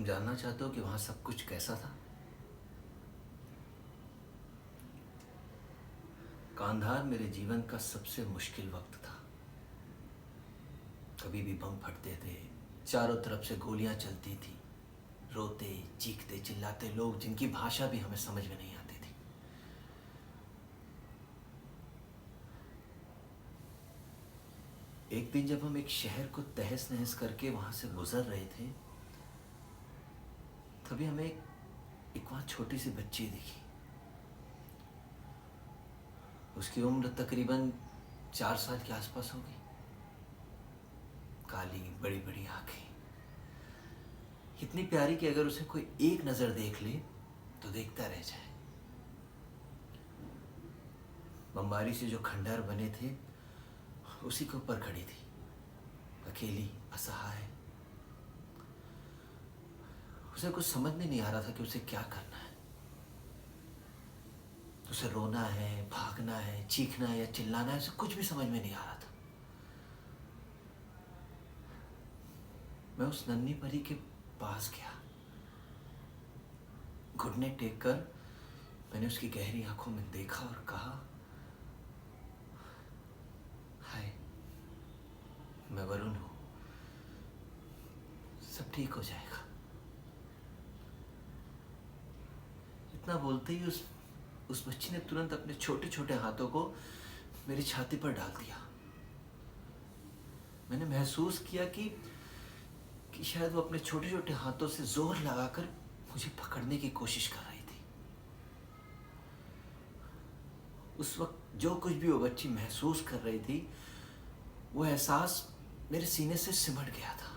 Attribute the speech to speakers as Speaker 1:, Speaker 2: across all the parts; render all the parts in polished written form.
Speaker 1: तुम जानना चाहते हो कि वहां सब कुछ कैसा था? कांधार मेरे जीवन का सबसे मुश्किल वक्त था। कभी भी बम फटते थे, चारों तरफ से गोलियां चलती थी, रोते चीखते चिल्लाते लोग जिनकी भाषा भी हमें समझ में नहीं आती थी। एक दिन जब हम एक शहर को तहस नहस करके वहां से गुजर रहे थे, तभी हमें एक वहां छोटी सी बच्ची दिखी। उसकी उम्र तकरीबन 4 साल के आसपास होगी। काली बड़ी बड़ी आंखें, इतनी प्यारी कि अगर उसे कोई एक नजर देख ले तो देखता रह जाए। बमबारी से जो खंडहर बने थे उसी के ऊपर खड़ी थी, अकेली असहाय। उसे कुछ समझ में नहीं आ रहा था कि उसे क्या करना है। उसे रोना है, भागना है, चीखना है या चिल्लाना है, उसे कुछ भी समझ में नहीं आ रहा था। मैं उस नन्ही परी के पास गया। घुटने टेक कर मैंने उसकी गहरी आंखों में देखा और कहा, हाय, मैं वरुण हूं, सब ठीक हो जाएगा। इतना बोलते ही उस बच्ची ने तुरंत अपने छोटे छोटे हाथों को मेरी छाती पर डाल दिया। मैंने महसूस किया कि शायद वो अपने छोटे छोटे हाथों से जोर लगाकर मुझे पकड़ने की कोशिश कर रही थी। उस वक्त जो कुछ भी वो बच्ची महसूस कर रही थी, वो एहसास मेरे सीने से सिमट गया था।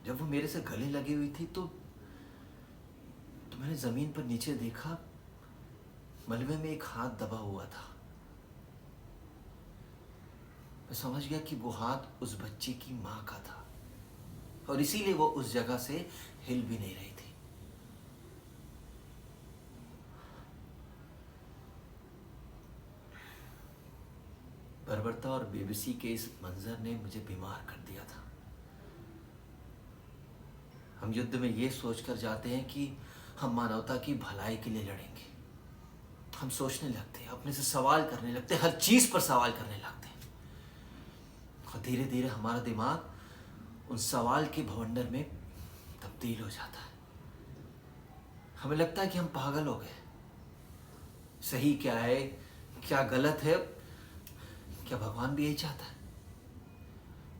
Speaker 1: जब वो मेरे से गले लगी हुई थी तो मैंने जमीन पर नीचे देखा, मलबे में एक हाथ दबा हुआ था। मैं समझ गया कि वो हाथ उस बच्ची की मां का था और इसीलिए वो उस जगह से हिल भी नहीं रही थी। बर्बरता और बेबसी के इस मंजर ने मुझे बीमार कर दिया था। हम युद्ध में ये सोचकर जाते हैं कि हम मानवता की भलाई के लिए लड़ेंगे। हम सोचने लगते हैं, अपने से सवाल करने लगते हैं, हर चीज पर सवाल करने लगते हैं और धीरे धीरे हमारा दिमाग उन सवाल के भवंडर में तब्दील हो जाता है। हमें लगता है कि हम पागल हो गए। सही क्या है, क्या गलत है, क्या भगवान भी यही चाहता है?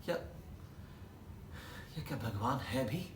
Speaker 1: या क्या भगवान है भी?